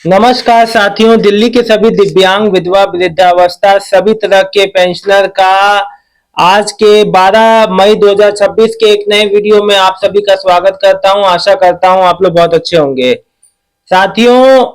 नमस्कार साथियों, दिल्ली के सभी दिव्यांग, विधवा, वृद्धावस्था सभी तरह के पेंशनर का आज के 12 मई 2026 के एक नए वीडियो में आप सभी का स्वागत करता हूं। आशा करता हूं आप लोग बहुत अच्छे होंगे। साथियों,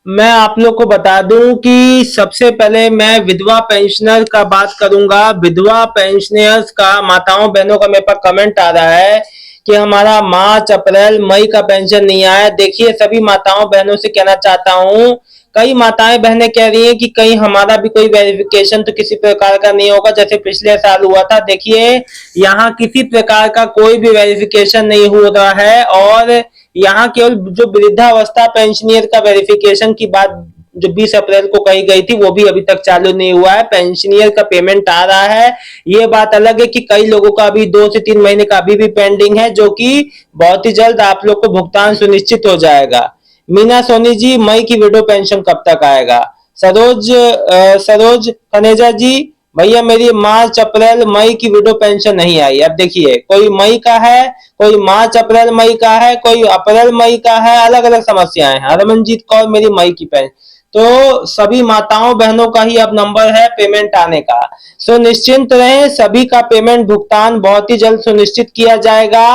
मैं आप लोग को बता दूं कि सबसे पहले मैं विधवा पेंशनर का बात करूंगा। विधवा पेंशनर्स का, माताओं बहनों का मेरे पास कमेंट आ रहा है कि हमारा मार्च अप्रैल मई का पेंशन नहीं आया। देखिए, सभी माताओं बहनों से कहना चाहता हूं, कई माताएं बहनें कह रही हैं कि कहीं हमारा भी कोई वेरिफिकेशन तो किसी प्रकार का नहीं होगा जैसे पिछले साल हुआ था। देखिए, यहाँ किसी प्रकार का कोई भी वेरिफिकेशन नहीं हो रहा है और यहाँ केवल जो वृद्धावस्था पेंशनियर का वेरिफिकेशन की बात जो 20 अप्रैल को कही गई थी वो भी अभी तक चालू नहीं हुआ है। पेंशनियर का पेमेंट आ रहा है। ये बात अलग है कि कई लोगों का अभी 2 से 3 महीने का अभी भी पेंडिंग है, जो कि बहुत ही जल्द आप लोग को भुगतान सुनिश्चित हो जाएगा। मीना सोनी जी, मई की विडो पेंशन कब तक आएगा? सरोज कनेजा जी, भैया मेरी मार्च अप्रैल मई की विडो पेंशन नहीं आई। अब देखिए, कोई मई का है, कोई मार्च अप्रैल मई का है, कोई अप्रैल मई का है, अलग अलग समस्याएं हैं। हरमनजीत कौर, मेरी मई की पेंशन। तो सभी माताओं बहनों का ही अब नंबर है पेमेंट आने का। सो निश्चिंत रहें, सभी का पेमेंट भुगतान बहुत ही जल्द सुनिश्चित किया जाएगा।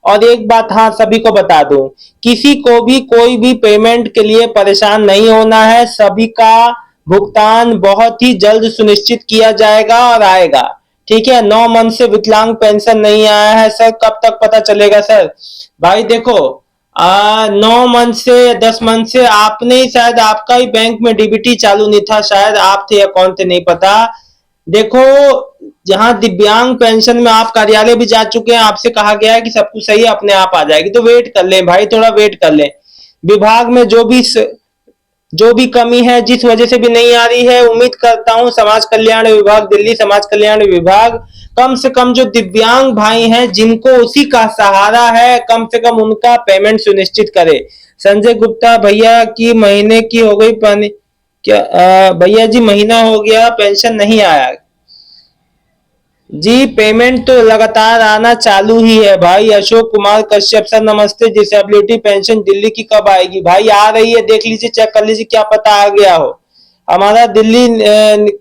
और एक बात हाँ सभी को बता दूं, किसी को भी कोई भी पेमेंट के लिए परेशान नहीं होना है। सभी का भुगतान बहुत ही जल्द सुनिश्चित किया जाएगा और आएगा। ठीक है, 9 मंथ से विकलांग पेंशन नहीं आया है सर, कब तक पता चलेगा सर? भाई देखो, 9 मंथ से 10 मंथ से आपने ही, शायद आपका ही बैंक में डीबीटी चालू नहीं था, शायद आप थे या कौन थे नहीं पता। देखो, जहां दिव्यांग पेंशन में आप कार्यालय भी जा चुके हैं, आपसे कहा गया है कि सब कुछ सही है, अपने आप आ जाएगी। तो वेट कर लें भाई, थोड़ा वेट कर लें। विभाग में जो भी कमी है, जिस वजह से भी नहीं आ रही है, उम्मीद करता हूं समाज कल्याण विभाग, दिल्ली समाज कल्याण विभाग कम से कम जो दिव्यांग भाई हैं जिनको उसी का सहारा है, कम से कम उनका पेमेंट सुनिश्चित करे। संजय गुप्ता, भैया की महीने की हो गई पानी क्या? भैया जी महीना हो गया पेंशन नहीं आया जी। पेमेंट तो लगातार आना चालू ही है भाई। अशोक कुमार कश्यप सर नमस्ते, डिसेबिलिटी पेंशन दिल्ली की कब आएगी? भाई आ रही है, देख लीजिए, चेक कर लीजिए, क्या पता आ गया हो। हमारा दिल्ली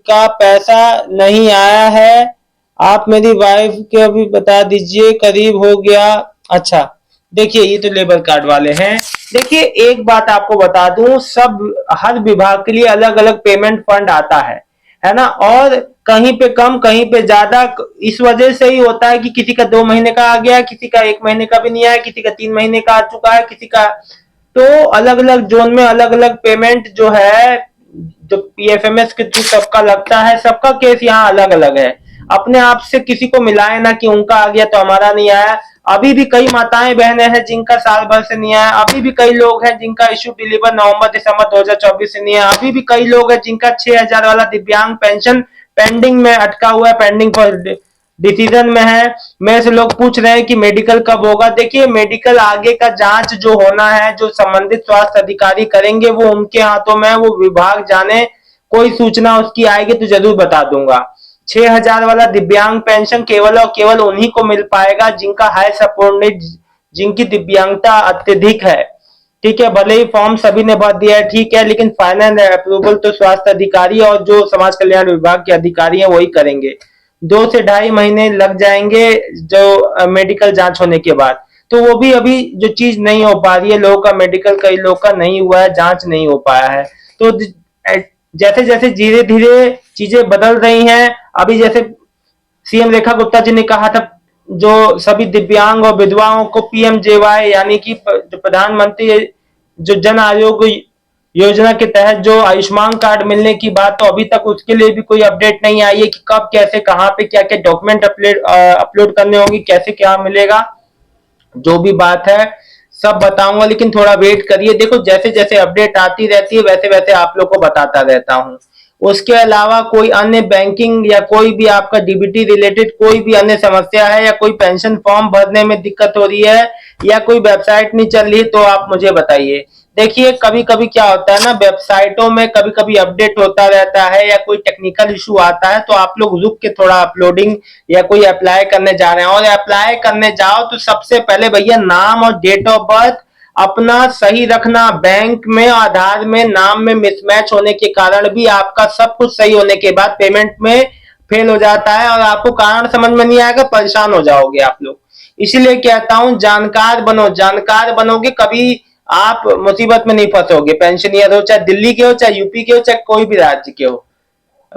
का पैसा नहीं आया है। आप मेरी वाइफ के अभी बता दीजिए, करीब हो गया। अच्छा, देखिए ये तो लेबर कार्ड वाले हैं। देखिए, एक बात आपको बता दूं, सब हर विभाग के लिए अलग अलग पेमेंट फंड आता है ना। और कहीं पे कम, कहीं पे ज्यादा, इस वजह से ही होता है कि किसी का 2 महीने का आ गया, किसी का 1 महीने का भी नहीं आया, किसी का 3 महीने का आ चुका है, किसी का। तो अलग अलग जोन में अलग अलग पेमेंट जो है, जो पीएफएमएस के थ्रू सबका लगता है, सबका केस यहाँ अलग अलग है। अपने आप से किसी को मिलाए ना कि उनका आ गया तो हमारा नहीं आया। अभी भी कई माताएं बहनें हैं जिनका साल भर से नहीं आया। अभी भी कई लोग हैं जिनका इश्यू डिलीवर नवंबर दिसंबर 2024 से नहीं है। अभी भी कई लोग हैं जिनका 6,000 वाला दिव्यांग पेंशन पेंडिंग में अटका हुआ है, पेंडिंग फॉर डिसीजन में है। मेरे से लोग पूछ रहे हैं कि मेडिकल कब होगा। देखिए, मेडिकल आगे का जांच जो होना है, जो संबंधित स्वास्थ्य अधिकारी करेंगे, वो उनके हाथों में है, वो विभाग जाने। कोई सूचना उसकी आएगी तो जरूर बता दूंगा। 6,000 वाला दिव्यांग पेंशन केवल और केवल उन्हीं को मिल पाएगा जिनका हाई सपोर्ट नीड, जिनकी दिव्यांगता अत्यधिक है। ठीक है, भले ही फॉर्म सभी ने भर दिया है, ठीक है, लेकिन फाइनल अप्रूवल तो स्वास्थ्य अधिकारी और जो समाज कल्याण विभाग के अधिकारी हैं वही करेंगे। 2 से ढाई महीने लग जाएंगे जो मेडिकल जांच होने के बाद। तो वो भी अभी जो चीज नहीं हो पा रही है, लोगों का मेडिकल, कई लोग का नहीं हुआ है, जांच नहीं हो पाया है। तो जैसे जैसे धीरे धीरे चीजें बदल रही हैं, अभी जैसे सीएम रेखा गुप्ता जी ने कहा था, जो सभी दिव्यांग और विधवाओं को पीएमजेवाई यानी कि जो प्रधानमंत्री जो जन आयोग योजना के तहत जो आयुष्मान कार्ड मिलने की बात, तो अभी तक उसके लिए भी कोई अपडेट नहीं आई है कि कब, कैसे, कहां पे क्या क्या डॉक्यूमेंट अपलोड करने होंगे, कैसे क्या मिलेगा। जो भी बात है सब बताऊंगा, लेकिन थोड़ा वेट करिए। देखो, जैसे जैसे अपडेट आती रहती है वैसे वैसे आप लोग को बताता रहता हूं। उसके अलावा कोई अन्य बैंकिंग या कोई भी आपका डीबीटी रिलेटेड कोई भी अन्य समस्या है, या कोई पेंशन फॉर्म भरने में दिक्कत हो रही है, या कोई वेबसाइट नहीं चल रही, तो आप मुझे बताइए। देखिए, कभी कभी क्या होता है ना, वेबसाइटों में कभी कभी अपडेट होता रहता है या कोई टेक्निकल इशू आता है, तो आप लोग रुक के थोड़ा अपलोडिंग या कोई अप्लाई करने जा रहे हैं, और अप्लाई करने जाओ तो सबसे पहले भैया नाम और डेट ऑफ बर्थ अपना सही रखना। बैंक में आधार में नाम में मिसमैच होने के कारण भी आपका सब कुछ सही होने के बाद पेमेंट में फेल हो जाता है और आपको कारण समझ में नहीं आएगा, परेशान हो जाओगे आप लोग। इसीलिए कहता हूं जानकार बनो, जानकार बनोगे कभी आप मुसीबत में नहीं फंसोगे। पेंशनियर हो, चाहे दिल्ली के हो, चाहे यूपी के हो, चाहे कोई भी राज्य के हो।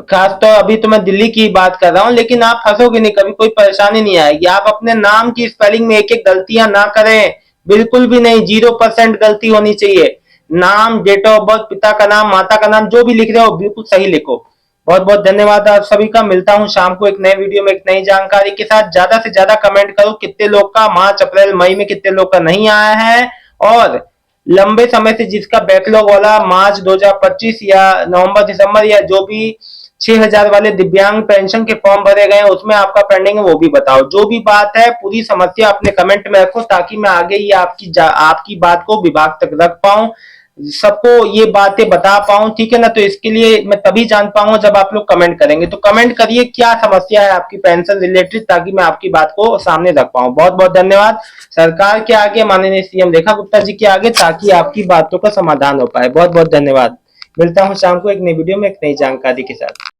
खास तो अभी तो मैं दिल्ली की बात कर रहा हूँ, लेकिन आप फंसोगे नहीं, कभी कोई परेशानी नहीं आएगी। आप अपने नाम की स्पेलिंग में एक एक गलतियां ना करें, बिल्कुल भी नहीं। 0% गलती होनी चाहिए। नाम, डेट ऑफ बर्थ, पिता का नाम, माता का नाम, जो भी लिख रहे हो बिल्कुल सही लिखो। बहुत बहुत धन्यवाद आप सभी का। मिलता हूं शाम को एक नए वीडियो में एक नई जानकारी के साथ। ज्यादा से ज्यादा कमेंट करो कितने लोग का मार्च अप्रैल मई में कितने लोग का नहीं आया है, और लंबे समय से जिसका बैकलॉग वाला मार्च 2025 या नवंबर दिसंबर या जो भी 6,000 वाले दिव्यांग पेंशन के फॉर्म भरे गए हैं उसमें आपका पेंडिंग है वो भी बताओ। जो भी बात है पूरी समस्या अपने कमेंट में रखो, ताकि मैं आगे ये आपकी बात को विभाग तक रख पाऊं, सबको ये बातें बता पाऊं, ठीक है ना। तो इसके लिए मैं तभी जान पाऊंगा जब आप लोग कमेंट करेंगे। तो कमेंट करिए क्या समस्या है आपकी पेंशन रिलेटेड, ताकि मैं आपकी बात को सामने रख पाऊं। बहुत बहुत धन्यवाद सरकार के आगे, माननीय सीएम रेखा गुप्ता जी के आगे, ताकि आपकी बातों का समाधान हो पाए। बहुत बहुत धन्यवाद। मिलता हूं शाम को एक नई वीडियो में एक नई जानकारी के साथ।